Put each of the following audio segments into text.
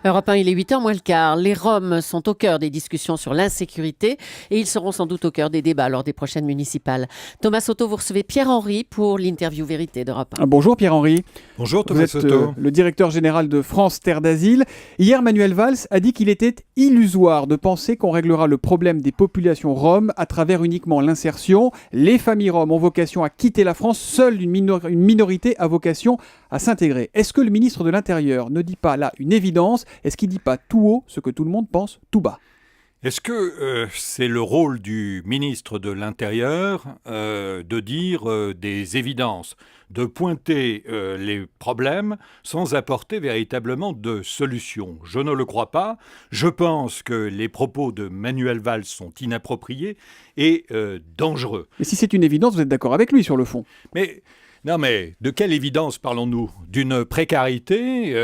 Europe 1, il est 8h moins le quart. Les Roms sont au cœur des discussions sur l'insécurité et ils seront sans doute au cœur des débats lors des prochaines municipales. Thomas Soto, vous recevez Pierre-Henri pour l'interview vérité d'Europe 1. Bonjour Pierre-Henri. Bonjour Thomas Soto. Le directeur général de France Terre d'Asile. Hier, Manuel Valls a dit qu'il était illusoire de penser qu'on réglera le problème des populations roms à travers uniquement l'insertion. Les familles roms ont vocation à quitter la France, seule une minorité a vocation à s'intégrer. Est-ce que le ministre de l'Intérieur ne dit pas là une évidence? Est-ce qu'il ne dit pas tout haut ce que tout le monde pense tout bas? Est-ce que c'est le rôle du ministre de l'Intérieur de dire des évidences, de pointer les problèmes sans apporter véritablement de solutions? Je ne le crois pas. Je pense que les propos de Manuel Valls sont inappropriés et dangereux. Mais si c'est une évidence, vous êtes d'accord avec lui sur le fond? Non mais de quelle évidence parlons-nous? D'une précarité,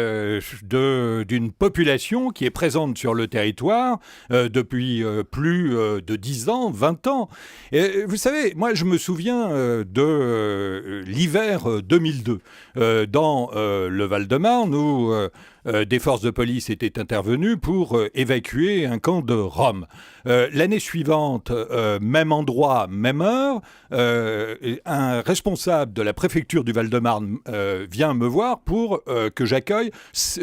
d'une population qui est présente sur le territoire depuis plus de 10 ans, 20 ans. Et, vous savez, moi je me souviens de l'hiver 2002 dans le Val-de-Marne où des forces de police étaient intervenues pour évacuer un camp de Roms. L'année suivante, même endroit, même heure, un responsable de la préfecture du Val-de-Marne vient me voir pour que j'accueille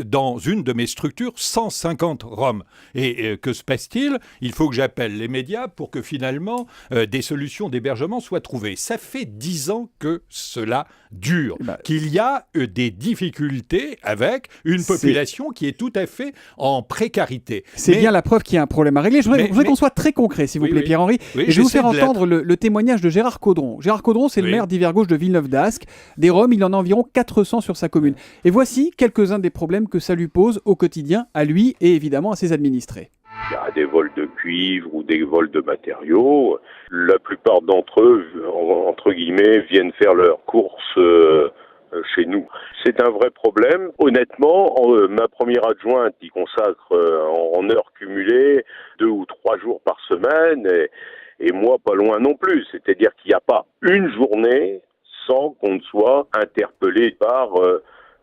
dans une de mes structures 150 Roms. Et que se passe-t-il? Il faut que j'appelle les médias pour que finalement des solutions d'hébergement soient trouvées. Ça fait 10 ans que cela dure, qu'il y a des difficultés avec une population qui est tout à fait en précarité. C'est bien la preuve qu'il y a un problème à régler. Je voudrais qu'on soit très concret, s'il vous plaît, Pierre-Henri. Oui, et je vais vous faire entendre le témoignage de Gérard Caudron. Gérard Caudron, c'est le maire d'Hiver-Gauche de Villeneuve-d'Ascq. Des Roms, il en a environ 400 sur sa commune. Et voici quelques-uns des problèmes que ça lui pose au quotidien, à lui et évidemment à ses administrés. Il y a des vols de cuivre ou des vols de matériaux. La plupart d'entre eux, entre guillemets, viennent faire leurs courses chez nous. C'est un vrai problème. Honnêtement, ma première adjointe y consacre en heures cumulées 2 ou 3 jours par semaine et moi pas loin non plus. C'est-à-dire qu'il n'y a pas une journée sans qu'on ne soit interpellé par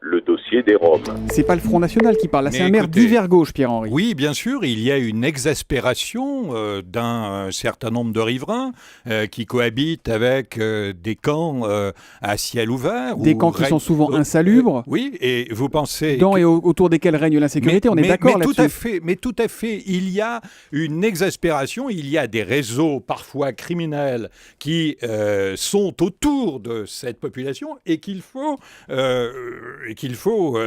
le dossier des Roms. C'est pas le Front National qui parle, là, c'est un maire d'Hiver-Gauche, Pierre-Henri. Oui, bien sûr, il y a une exaspération d'un certain nombre de riverains qui cohabitent avec des camps à ciel ouvert. Des camps qui sont souvent insalubres. Oui, et vous pensez... Et autour desquels règne l'insécurité, on est d'accord là-dessus. Mais tout à fait, il y a une exaspération, il y a des réseaux parfois criminels qui sont autour de cette population et qu'il faut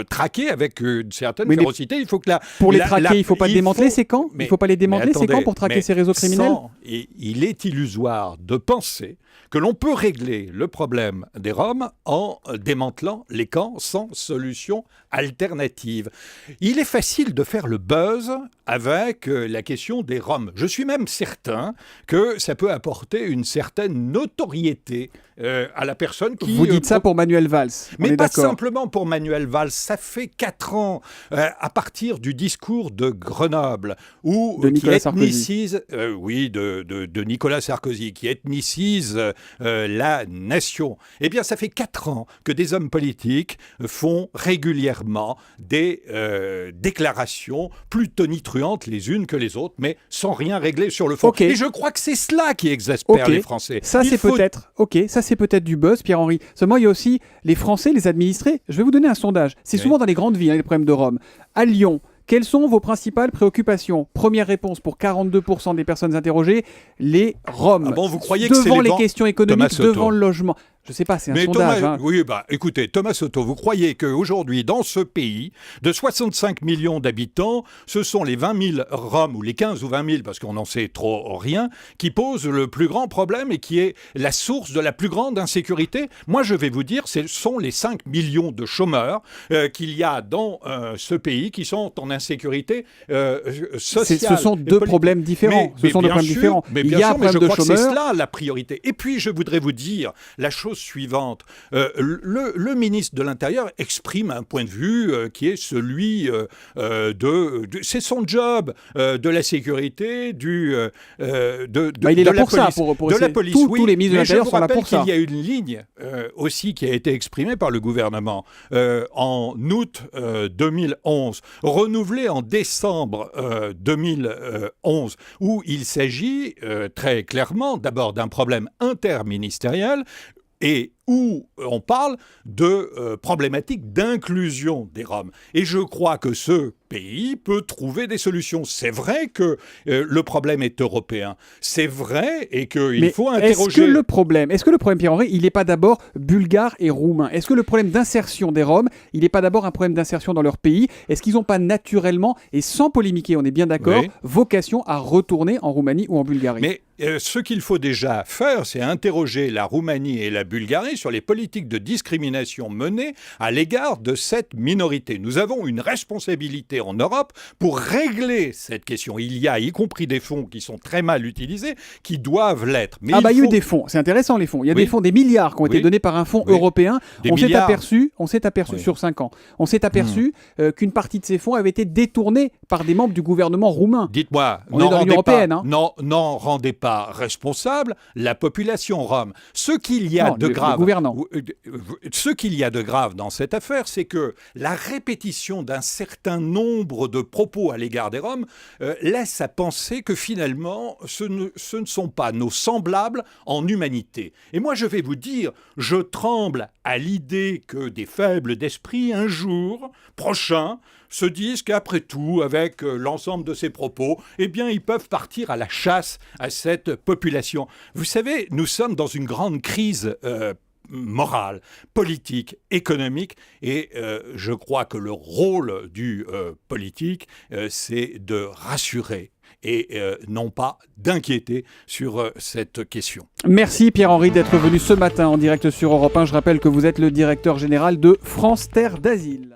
traquer avec une certaine férocité. Il faut que pour les traquer, il ne faut pas démanteler ces camps. Il ne faut pas les démanteler ces camps pour traquer ces réseaux criminels. Il est illusoire de penser que l'on peut régler le problème des Roms en démantelant les camps sans solution alternative. Il est facile de faire le buzz avec la question des Roms. Je suis même certain que ça peut apporter une certaine notoriété à la personne qui... Vous dites ça pour Manuel Valls. Mais pas simplement pour Manuel Valls. Ça fait 4 ans, à partir du discours de Grenoble, de Nicolas Sarkozy. De Nicolas Sarkozy, qui ethnicise la nation. Eh bien, ça fait 4 ans que des hommes politiques font régulièrement des déclarations plus tonitruantes les unes que les autres, mais sans rien régler sur le fond. Et je crois que c'est cela qui exaspère les Français. Ça, c'est peut-être du buzz, Pierre-Henri. Seulement, il y a aussi les Français, les administrés. Je vais vous donner un sondage. C'est souvent dans les grandes villes, les problèmes de Roms. À Lyon, quelles sont vos principales préoccupations? Première réponse pour 42% des personnes interrogées, les Roms. Vous croyez devant que les questions économiques, devant le logement. Je ne sais pas, c'est un sondage. Écoutez, Thomas Soto, vous croyez qu'aujourd'hui, dans ce pays de 65 millions d'habitants, ce sont les 20 000 Roms, ou les 15 ou 20 000, parce qu'on n'en sait trop rien, qui posent le plus grand problème et qui est la source de la plus grande insécurité? Moi, je vais vous dire, ce sont les 5 millions de chômeurs qu'il y a dans ce pays qui sont en insécurité sociale. Ce sont deux problèmes différents. Mais bien sûr, je crois que c'est cela la priorité. Et puis, je voudrais vous dire la chose chose suivante. Le ministre de l'Intérieur exprime un point de vue qui est celui c'est son job, de la sécurité, il est là pour ça, de la police. Tous les ministres de l'Intérieur sont là pour ça. Il y a une ligne aussi qui a été exprimée par le gouvernement en août 2011, renouvelée en décembre 2011, où il s'agit très clairement d'abord d'un problème interministériel et où on parle de problématiques d'inclusion des Roms. Et je crois que ce pays peut trouver des solutions. C'est vrai que le problème est européen. C'est vrai et qu'il faut interroger... Est-ce que le problème, Pierre-Henri, il n'est pas d'abord bulgare et roumain? Est-ce que le problème d'insertion des Roms, il n'est pas d'abord un problème d'insertion dans leur pays? Est-ce qu'ils n'ont pas naturellement, et sans polémiquer, on est bien d'accord, vocation à retourner en Roumanie ou en Bulgarie? Mais ce qu'il faut déjà faire, c'est interroger la Roumanie et la Bulgarie sur les politiques de discrimination menées à l'égard de cette minorité. Nous avons une responsabilité en Europe pour régler cette question. Il y a, y compris des fonds qui sont très mal utilisés, qui doivent l'être. Mais il y a eu des fonds. C'est intéressant, les fonds. Il y a des fonds, des milliards qui ont été donnés par un fonds européen. On s'est aperçu sur 5 ans, on s'est aperçu qu'une partie de ces fonds avait été détournée par des membres du gouvernement roumain. Dites-moi, n'en rendez pas responsable la population rome. Ce qu'il y a de grave dans cette affaire, c'est que la répétition d'un certain nombre de propos à l'égard des Roms laisse à penser que finalement, ce ne sont pas nos semblables en humanité. Et moi, je vais vous dire, je tremble à l'idée que des faibles d'esprit, un jour prochain, se disent qu'après tout, avec l'ensemble de ces propos, eh bien, ils peuvent partir à la chasse à cette population. Vous savez, nous sommes dans une grande crise morale, politique, économique, et je crois que le rôle du politique, c'est de rassurer et non pas d'inquiéter sur cette question. Merci Pierre-Henri d'être venu ce matin en direct sur Europe 1. Je rappelle que vous êtes le directeur général de France Terre d'Asile.